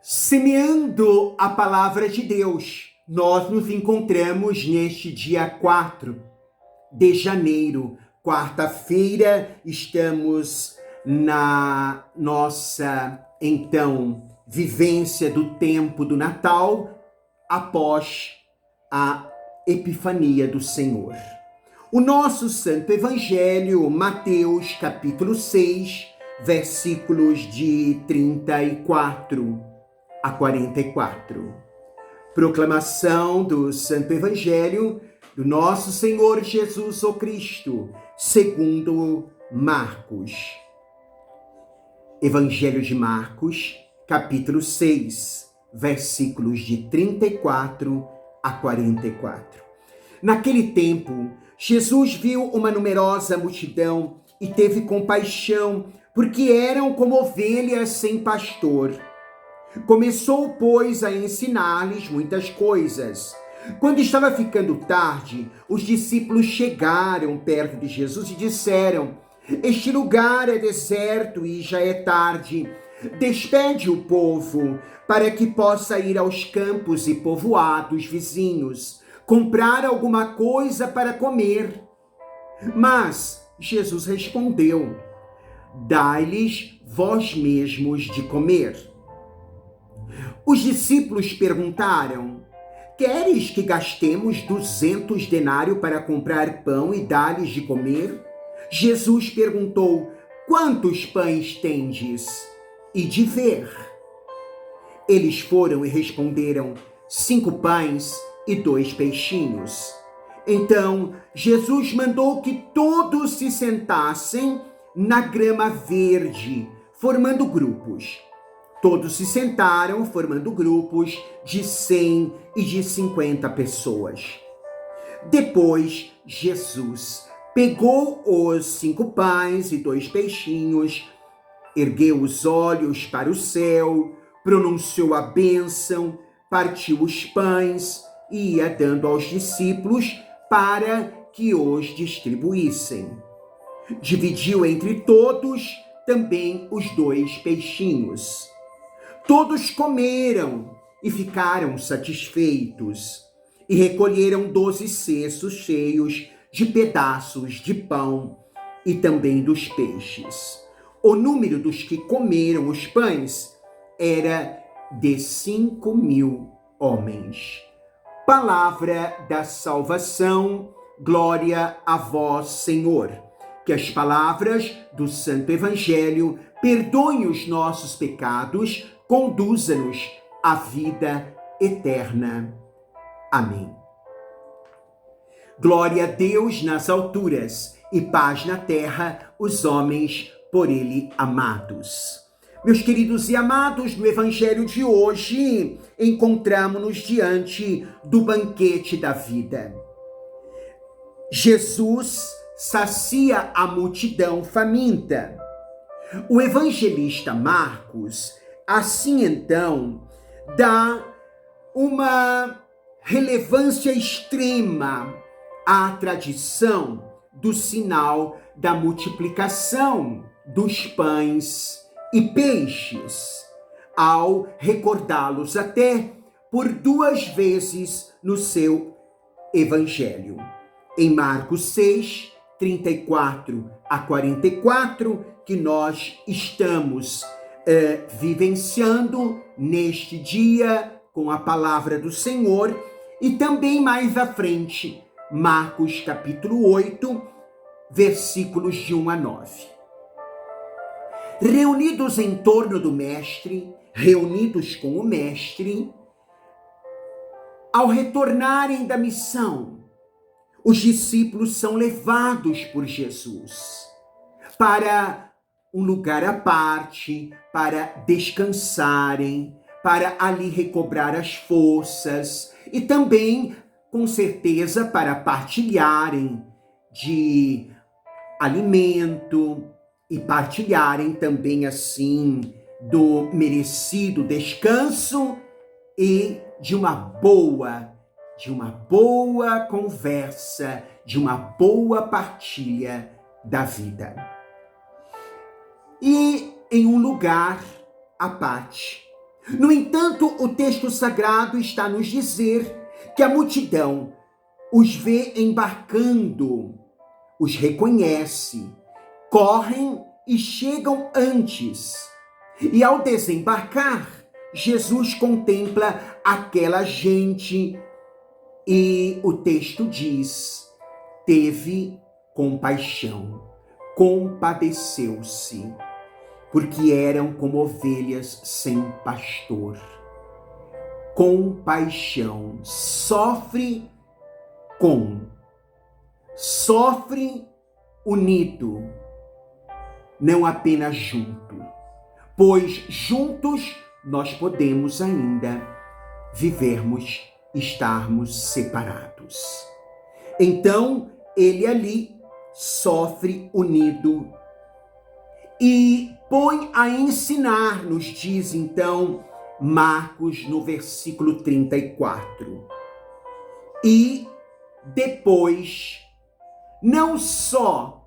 Semeando a palavra de Deus, nós nos encontramos neste dia 4 de janeiro, quarta-feira. Estamos na nossa, então, vivência do tempo do Natal após a Epifania do Senhor. O nosso Santo Evangelho, Mateus, capítulo 6, versículos de 34 a 44. Proclamação do Santo Evangelho do nosso Senhor Jesus o Cristo, segundo Marcos. Evangelho de Marcos, capítulo 6, versículos de 34 a 44. Naquele tempo, Jesus viu uma numerosa multidão e teve compaixão, porque eram como ovelhas sem pastor. Começou, pois, a ensinar-lhes muitas coisas. Quando estava ficando tarde, os discípulos chegaram perto de Jesus e disseram: "Este lugar é deserto e já é tarde. Despede o povo para que possa ir aos campos e povoados vizinhos, comprar alguma coisa para comer." Mas Jesus respondeu: "Dai-lhes vós mesmos de comer." Os discípulos perguntaram: "Queres que gastemos 200 denários para comprar pão e dar-lhes de comer?" Jesus perguntou: "Quantos pães tendes?" E de ver. Eles foram e responderam: 5 pães e 2 peixinhos. Então Jesus mandou que todos se sentassem na grama verde, formando grupos. Todos se sentaram, formando grupos de 100 e de 50 pessoas. Depois, Jesus pegou os 5 pães e 2 peixinhos, ergueu os olhos para o céu, pronunciou a bênção, partiu os pães e ia dando aos discípulos para que os distribuíssem. Dividiu entre todos também os 2 peixinhos. Todos comeram e ficaram satisfeitos, e recolheram 12 cestos cheios de pedaços de pão e também dos peixes. O número dos que comeram os pães era de 5.000 homens. Palavra da salvação, glória a vós, Senhor. Que as palavras do Santo Evangelho perdoem os nossos pecados, conduza-nos à vida eterna. Amém. Glória a Deus nas alturas e paz na terra, os homens por ele amados. Meus queridos e amados, no Evangelho de hoje, encontramos-nos diante do banquete da vida. Jesus sacia a multidão faminta. O evangelista Marcos, assim então, dá uma relevância extrema à tradição do sinal da multiplicação dos pães e peixes, ao recordá-los até por 2 vezes no seu evangelho. Em Marcos 6, 34 a 44, que nós estamos vivenciando neste dia com a palavra do Senhor, e também mais à frente, Marcos capítulo 8, versículos de 1 a 9. Reunidos em torno do Mestre, reunidos com o Mestre, ao retornarem da missão, os discípulos são levados por Jesus para um lugar à parte, para descansarem, para ali recobrar as forças e também, com certeza, para partilharem de alimento e partilharem também, assim, do merecido descanso e de uma boa conversa, de uma boa partilha da vida. E em um lugar à parte, No entanto, o texto sagrado está a nos dizer que a multidão os vê embarcando, os reconhece, correm e chegam antes. E ao desembarcar, Jesus contempla aquela gente e o texto diz: teve compaixão, compadeceu-se, porque eram como ovelhas sem pastor. Compaixão, sofre unido, não apenas junto, pois juntos nós podemos ainda estarmos separados. Então, ele ali sofre unido e põe a ensinar, nos diz então Marcos no versículo 34. E depois, não só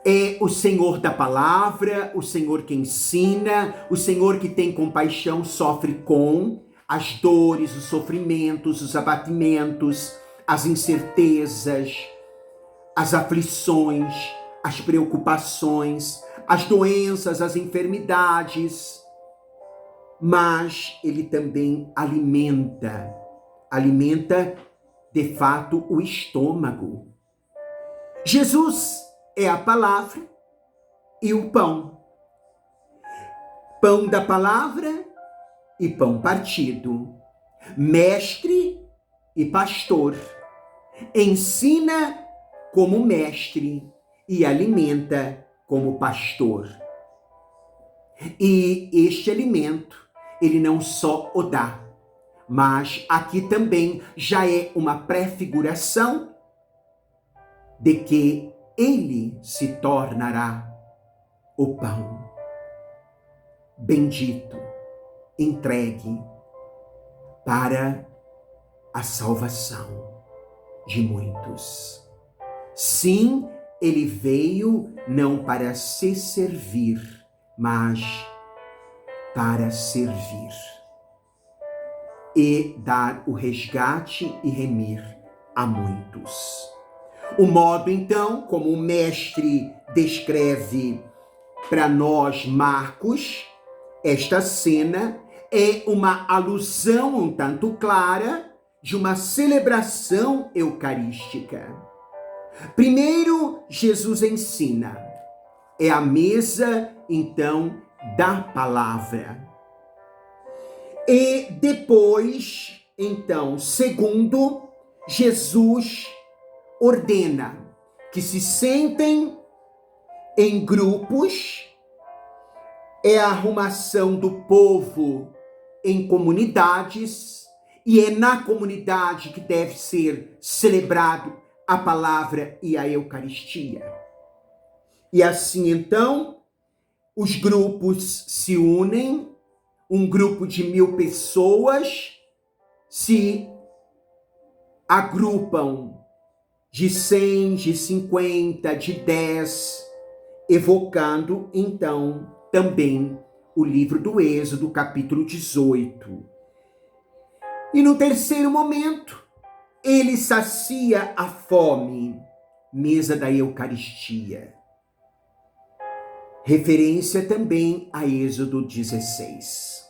é o Senhor da palavra, o Senhor que ensina, o Senhor que tem compaixão, sofre com as dores, os sofrimentos, os abatimentos, as incertezas, as aflições, as preocupações, as doenças, as enfermidades, mas ele também alimenta de fato o estômago. Jesus é a palavra e o pão. Pão da palavra e pão partido. Mestre e pastor. Ensina como mestre e alimenta como pastor. E este alimento, ele não só o dá, mas aqui também já é uma prefiguração de que ele se tornará o pão bendito, entregue para a salvação de muitos. Sim, ele veio não para se servir, mas para servir e dar o resgate e remir a muitos. O modo, então, como o mestre descreve para nós, Marcos, esta cena é uma alusão um tanto clara de uma celebração eucarística. Primeiro, Jesus ensina. É a mesa, então, da palavra. E depois, então, segundo, Jesus ordena que se sentem em grupos, é a arrumação do povo em comunidades, e é na comunidade que deve ser celebrado a palavra e a Eucaristia. E assim, então, os grupos se unem, um grupo de 1000 pessoas se agrupam de 100, de 50, de 10, evocando, então, também o livro do Êxodo, capítulo 18. E no terceiro momento, ele sacia a fome, mesa da Eucaristia. Referência também a Êxodo 16.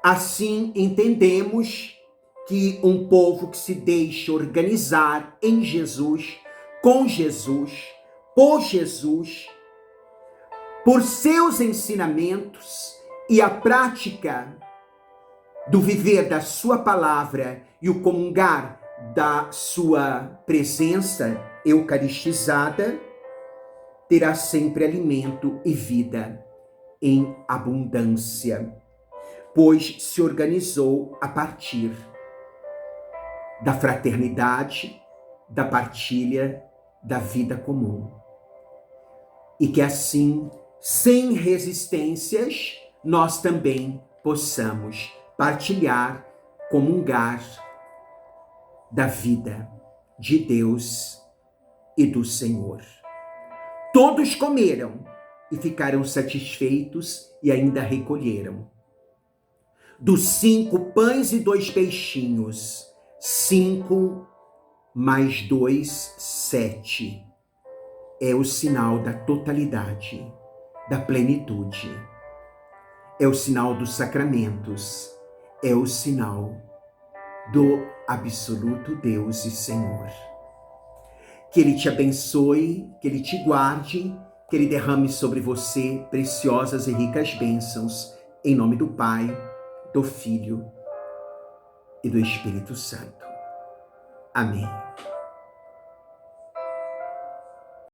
Assim, entendemos que um povo que se deixa organizar em Jesus, com Jesus, por seus ensinamentos e a prática do viver da sua palavra e o comungar da sua presença eucaristizada, terá sempre alimento e vida em abundância, pois se organizou a partir da fraternidade, da partilha, da vida comum. E que assim, sem resistências, nós também possamos partilhar, comungar da vida de Deus e do Senhor. Todos comeram e ficaram satisfeitos e ainda recolheram. dos 5 pães e 2 peixinhos. 5 mais 2, 7. É o sinal da totalidade, da plenitude. É o sinal dos sacramentos. É o sinal do absoluto Deus e Senhor. Que Ele te abençoe, que Ele te guarde, que Ele derrame sobre você preciosas e ricas bênçãos, em nome do Pai, do Filho e do Espírito Santo. Amém.